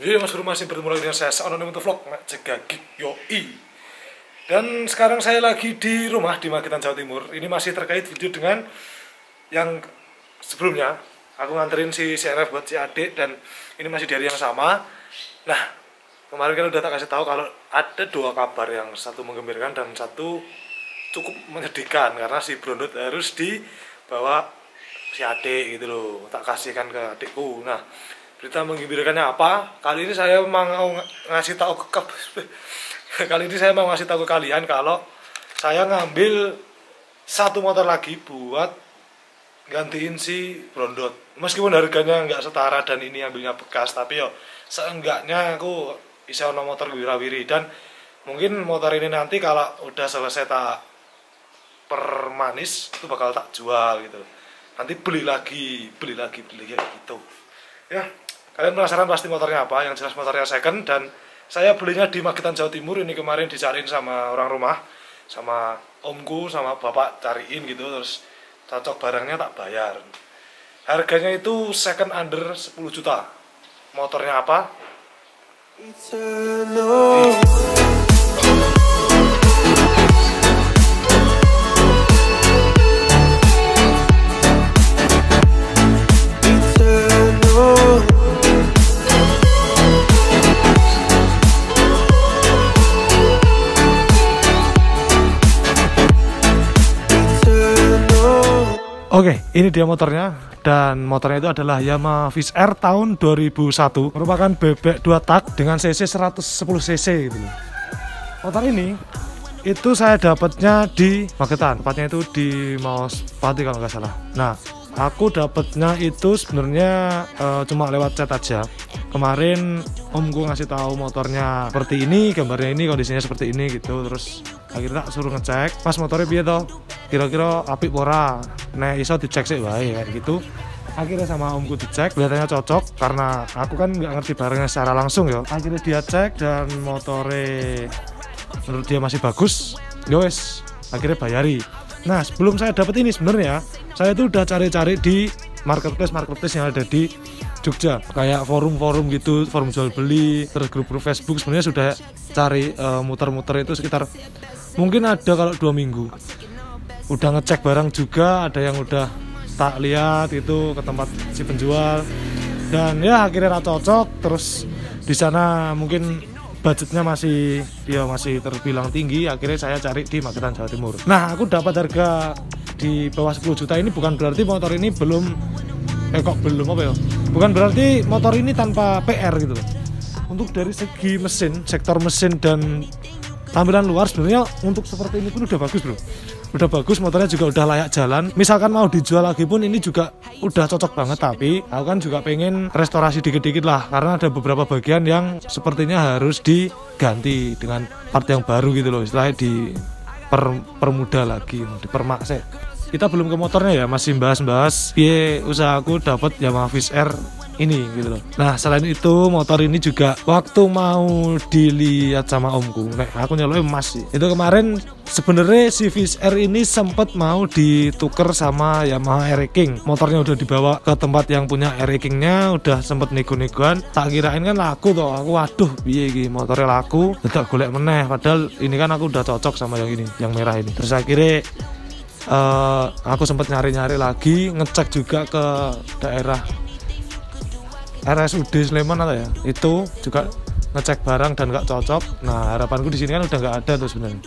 Iya Mas Bro, masih bertemu lagi dengan saya Anonim untuk vlog Cegagik Yoi. Dan sekarang saya lagi di rumah di Magetan, Jawa Timur. Ini masih terkait video dengan yang sebelumnya. Aku nganterin si CRF buat si adik dan ini masih di hari yang sama. Nah, kemarin kan udah tak kasih tahu kalau ada dua kabar, yang satu menggembirakan dan satu cukup menyedihkan karena si Brondot harus dibawa si adik gitu loh. Tak kasihkan ke adikku. Nah, berita menggembirakannya apa? Kali ini saya mau ngasih tahu ke kalian kalau saya ngambil satu motor lagi buat gantiin si Brondot. Meskipun harganya nggak setara dan ini ambilnya bekas, tapi yo seenggaknya aku bisa ono motor wirawiri. Dan mungkin motor ini nanti kalau udah selesai tak permanis itu bakal tak jual gitu. Nanti beli lagi gitu. Ya. Kalian penasaran pasti motornya apa? Yang jelas motornya second dan saya belinya di Magetan, Jawa Timur. Ini kemarin dicariin sama orang rumah, sama omku, sama bapak cariin gitu, terus cocok barangnya tak bayar. Harganya itu second under 10 juta. Motornya apa? Oke, ini dia motornya, dan motornya itu adalah Yamaha Viz R tahun 2001, merupakan bebek 2 tak dengan cc 110 cc gitu. Motor ini itu saya dapatnya di Magetan, tepatnya itu di Maos Pati kalau nggak salah. Nah, aku dapatnya itu sebenarnya cuma lewat chat aja. Kemarin omku ngasih tahu motornya seperti ini, gambarnya ini, kondisinya seperti ini gitu. Terus akhirnya tak suruh ngecek, Mas motornya piye toh? Kira-kira apik ora? Nek iso dicek sih wae kayak gitu. Akhirnya sama omku dicek, kelihatannya cocok karena aku kan nggak ngerti barangnya secara langsung ya. Akhirnya dia cek dan motornya menurut dia masih bagus. Ya wes, akhirnya bayari. Nah, sebelum saya dapat ini sebenarnya saya tuh udah cari-cari di marketplace yang ada di Jogja, kayak forum-forum gitu, forum jual beli, terus grup-grup Facebook. Sebenarnya sudah cari muter-muter itu sekitar mungkin ada kalau 2 minggu. Udah ngecek barang juga, ada yang udah tak lihat itu ke tempat si penjual, dan ya akhirnya cocok. Terus di sana mungkin budgetnya masih terbilang tinggi, akhirnya saya cari di Magetan, Jawa Timur. Nah, aku dapat harga di bawah 10 juta ini bukan berarti motor ini bukan berarti motor ini tanpa PR gitu loh. Untuk dari segi mesin, sektor mesin dan tampilan luar sebenarnya untuk seperti ini pun udah bagus bro. Udah bagus, motornya juga udah layak jalan. Misalkan mau dijual lagi pun ini juga udah cocok banget. Tapi aku kan juga pengen restorasi dikit-dikit lah, karena ada beberapa bagian yang sepertinya harus diganti dengan part yang baru gitu loh. Istilahnya dipermudah lagi, dipermaksek. Kita belum ke motornya ya, masih bahas-bahas biaya usaha aku dapat Yamaha Viz R ini gitu loh. Nah, selain itu motor ini juga waktu mau dilihat sama omku, aku nyeloi emas sih. Itu kemarin sebenarnya si Viz R ini sempat mau ditukar sama Yamaha Air King. Motornya udah dibawa ke tempat yang punya Air King-nya, udah sempat nego-negoan. Tak kirain kan laku toh. Aku waduh, piye iki motornya laku. Tidak golek meneh, padahal ini kan aku udah cocok sama yang ini, yang merah ini. Terus akhirnya aku sempat nyari-nyari lagi, ngecek juga ke daerah RSUD Sleman atau ya, itu juga ngecek barang dan nggak cocok. Nah, harapanku di sini kan udah nggak ada tuh sebenarnya.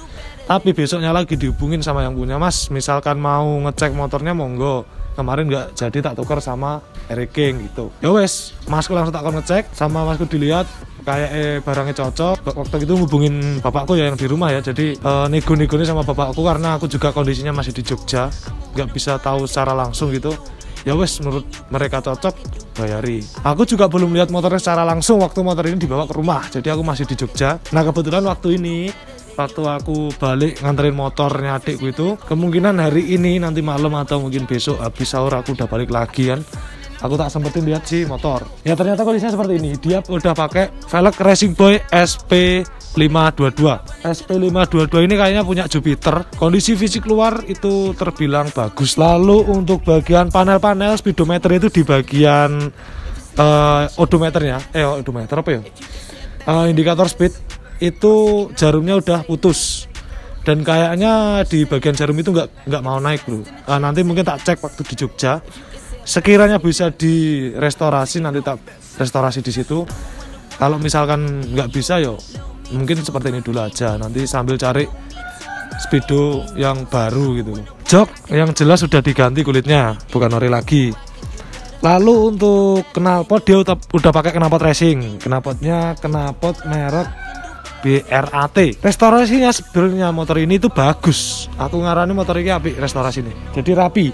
Tapi besoknya lagi dihubungin sama yang punya, Mas, misalkan mau ngecek motornya monggo. Kemarin nggak jadi tak tukar sama Air King gitu. Ya wes, Masku langsung tak ngecek sama Masku dilihat kayak barangnya cocok. Waktu itu hubungin bapakku ya yang di rumah ya. Jadi nego-negonya sama bapakku karena aku juga kondisinya masih di Jogja, nggak bisa tahu secara langsung gitu. Ya wes, menurut mereka cocok, bayari. Aku juga belum lihat motornya secara langsung waktu motor ini dibawa ke rumah. Jadi aku masih di Jogja. Nah, kebetulan waktu aku balik nganterin motornya adikku itu, kemungkinan hari ini nanti malam atau mungkin besok habis sahur aku udah balik lagi kan. Aku tak sempetin lihat sih motor. Ya ternyata kondisinya seperti ini. Dia udah pakai velg Racing Boy SP522. SP522 ini kayaknya punya Jupiter. Kondisi fisik luar itu terbilang bagus. Lalu untuk bagian panel-panel speedometer itu di bagian odometernya, odometer apa ya? Indikator speed itu jarumnya udah putus. Dan kayaknya di bagian jarum itu nggak mau naik bro. Nanti mungkin tak cek waktu di Jogja. Sekiranya bisa direstorasi nanti tak restorasi di situ. Kalau misalkan nggak bisa yo mungkin seperti ini dulu aja. Nanti sambil cari speedo yang baru gitu. Jok yang jelas sudah diganti kulitnya, bukan ori lagi. Lalu untuk knalpot dia udah pakai knalpot racing. Knalpotnya knalpot merek BRAT. Restorasinya sebenarnya motor ini itu bagus. Aku ngarani motor ini apik restorasinya. Jadi rapi.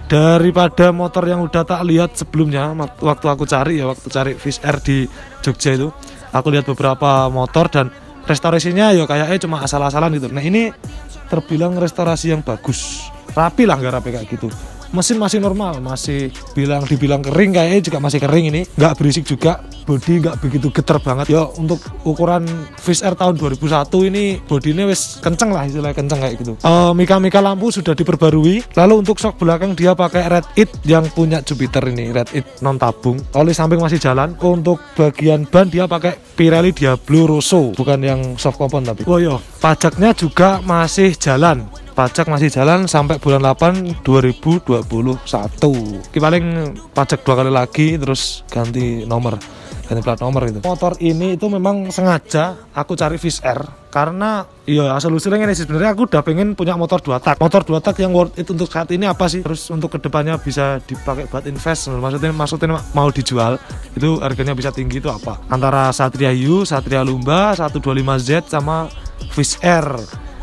Daripada motor yang udah tak lihat sebelumnya waktu aku cari Viz R di Jogja itu. Aku lihat beberapa motor dan restorasinya ya kayaknya cuma asal-asalan gitu. Nah, ini terbilang restorasi yang bagus. Rapi lah, nggak rapi kayak gitu. Mesin masih normal, masih dibilang kering, kayaknya juga masih kering ini, nggak berisik juga, bodi nggak begitu geter banget. Ya untuk ukuran Viz R tahun 2001 ini bodinya wes kenceng lah, istilahnya kenceng kayak gitu. Mika lampu sudah diperbarui. Lalu untuk shock belakang dia pakai Red It yang punya Jupiter ini, Red It non tabung. Oli samping masih jalan. Untuk bagian ban dia pakai Pirelli Diablo Rosso, bukan yang soft compound tapi. Oh yo, pajaknya juga masih jalan. Pajak masih jalan sampai bulan 8 2021. Paling pajak 2 kali lagi terus ganti plat nomor gitu. Motor ini itu memang sengaja aku cari Viz R karena iya asal usulnya ini sih, sebenarnya aku udah pengen punya motor 2 tak. Motor 2 tak yang worth it untuk saat ini apa sih? Terus untuk kedepannya bisa dipakai buat invest. Maksudnya mau dijual itu harganya bisa tinggi itu apa? Antara Satria Hiu, Satria Lumba, 125Z sama Viz R.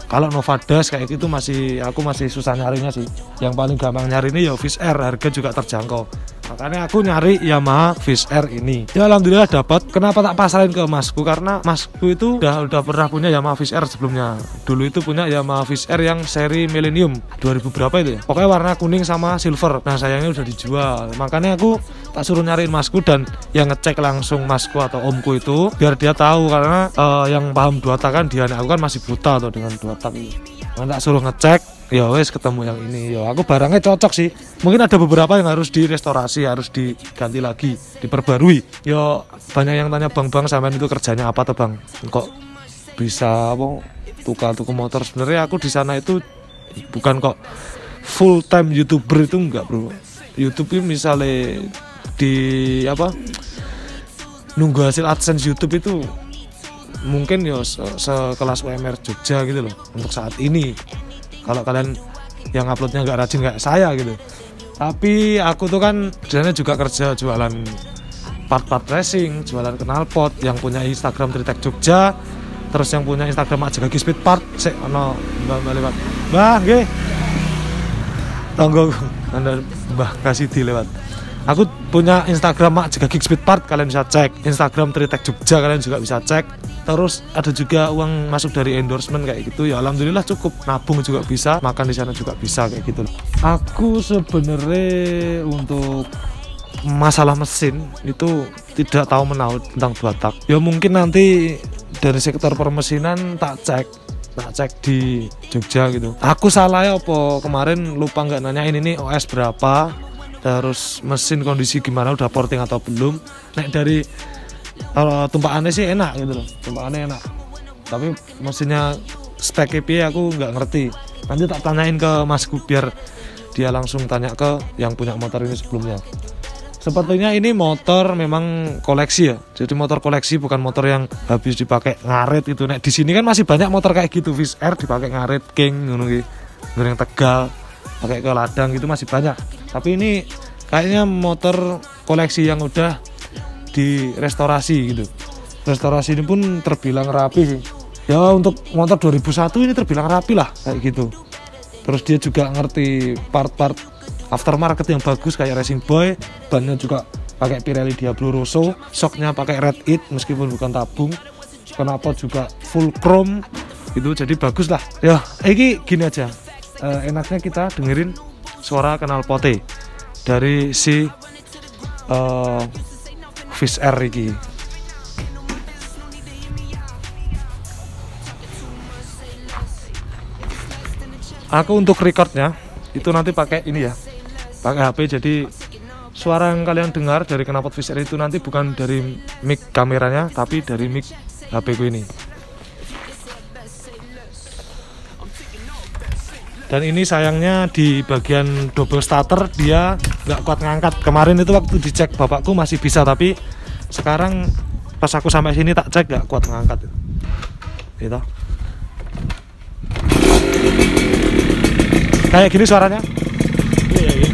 Kalau Nova Dash kayak gitu aku masih susah nyarinya sih. Yang paling gampang nyari ini ya Viz R, harga juga terjangkau. Makanya aku nyari Yamaha Viz R ini. Ya alhamdulillah dapat. Kenapa tak pasarin ke masku? Karena masku itu udah pernah punya Yamaha Viz R sebelumnya. Dulu itu punya Yamaha Viz R yang seri Millennium 2000 berapa itu ya. Pokoknya warna kuning sama silver. Nah sayangnya udah dijual. Makanya aku tak suruh nyariin masku dan yang ngecek langsung masku atau omku itu biar dia tahu, karena yang paham 2 tak kan dia, aku kan masih buta tuh dengan 2 tak itu. Nah, tak suruh ngecek, ya wes ketemu yang ini. Ya aku barangnya cocok sih. Mungkin ada beberapa yang harus direstorasi, harus diganti lagi, diperbarui. Ya banyak yang tanya, bang sampean itu kerjanya apa tuh bang? Kok bisa tuku motor? Sebenarnya aku di sana itu bukan kok full time YouTuber itu enggak bro. YouTube ini misalnya nunggu hasil AdSense YouTube itu mungkin ya sekelas UMR Jogja gitu loh untuk saat ini. Kalau kalian yang uploadnya nggak rajin kayak saya gitu. Tapi aku tuh kan sebenarnya juga kerja jualan part racing, jualan knalpot, yang punya Instagram Tritek Jogja, terus yang punya Instagram aja kaki speed part. Mbak lewat. Mbah nggih. Tonggo Anda Mbah kasih dilewat. Aku punya Instagram Mak Jaga Gig Speed Part, kalian bisa cek. Instagram Tritek Jogja kalian juga bisa cek. Terus ada juga uang masuk dari endorsement kayak gitu. Ya alhamdulillah cukup. Nabung juga bisa, makan di sana juga bisa kayak gitu. Aku sebenarnya untuk masalah mesin itu tidak tahu menahu tentang 2 tak. Ya mungkin nanti dari sektor permesinan tak cek di Jogja gitu. Aku salah ya apa kemarin lupa nggak nanyain ini OS berapa, terus mesin kondisi gimana, udah porting atau belum. Nek dari tumpakannya sih enak gitu loh, tumpakannya enak, tapi mesinnya spek piye aku nggak ngerti. Nanti tak tanyain ke masku biar dia langsung tanya ke yang punya motor ini sebelumnya. Sepertinya ini motor memang koleksi ya, jadi motor koleksi, bukan motor yang habis dipakai ngarit gitu. Nek di sini kan masih banyak motor kayak gitu, Viz R dipakai ngarit, King ngono iki, goreng Tegal, pakai ke ladang gitu masih banyak. Tapi ini kayaknya motor koleksi yang udah direstorasi gitu. Restorasi ini pun terbilang rapi sih. Ya untuk motor 2001 ini terbilang rapi lah kayak gitu. Terus dia juga ngerti part-part aftermarket yang bagus kayak Racing Boy, bannya juga pakai Pirelli Diablo Rosso, shocknya pakai Red It meskipun bukan tabung, knalpot juga full chrome itu, jadi bagus lah. Ya, ini gini aja, enaknya kita dengerin suara knalpotnya dari si Viz R ini. Aku untuk recordnya itu nanti pakai ini ya, pakai HP, jadi suara yang kalian dengar dari knalpot Fish Air itu nanti bukan dari mic kameranya, tapi dari mic HP ku ini. Dan ini sayangnya di bagian double starter dia nggak kuat ngangkat. Kemarin itu waktu dicek bapakku masih bisa, tapi sekarang pas aku sampai sini tak cek nggak kuat ngangkat. Gitu. Kayak gini suaranya. Iya, iya.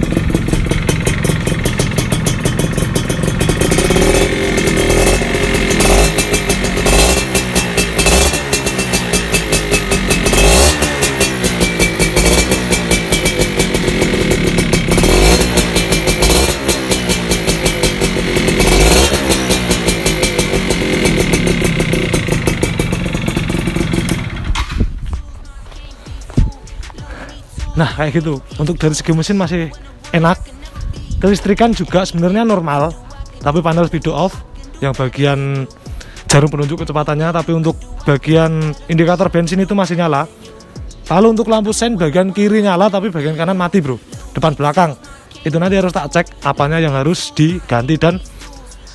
Nah kayak gitu. Untuk dari segi mesin masih enak. Kelistrikan juga sebenarnya normal, tapi panel speedo off yang bagian jarum penunjuk kecepatannya, tapi untuk bagian indikator bensin itu masih nyala. Lalu untuk lampu sen bagian kiri nyala, tapi bagian kanan mati bro, depan belakang. Itu nanti harus tak cek apanya yang harus diganti dan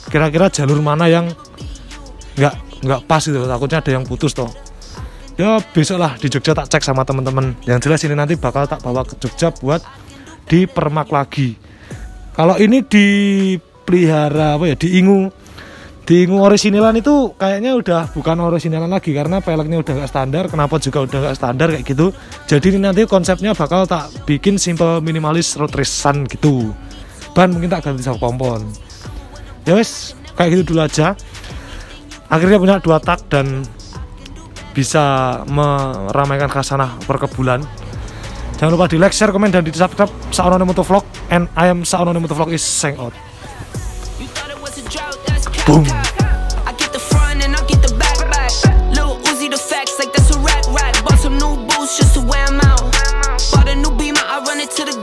kira-kira jalur mana yang nggak pas gitu, takutnya ada yang putus toh. Ya besok lah di Jogja tak cek sama teman-teman. Yang jelas ini nanti bakal tak bawa ke Jogja buat dipermak lagi. Kalau ini dipelihara apa ya, diingu originalan itu kayaknya udah bukan originalan lagi, karena peleknya udah nggak standar, knalpot juga udah nggak standar kayak gitu. Jadi ini nanti konsepnya bakal tak bikin simple minimalis road racean gitu. Ban mungkin tak ganti sama kompon. Ya wes kayak gitu dulu aja. Akhirnya punya 2 tak dan bisa meramaikan khasanah perkebunan. Jangan lupa di like, share, komen, dan di subscribe Saonone Motovlog. And I am Saonone Motovlog is saying out. Boom. I get the front and I get the back. Lil Uzi the facts like that's a rat. Bought some new boots just to wear 'em out. Bought a new Beamer, I run it to the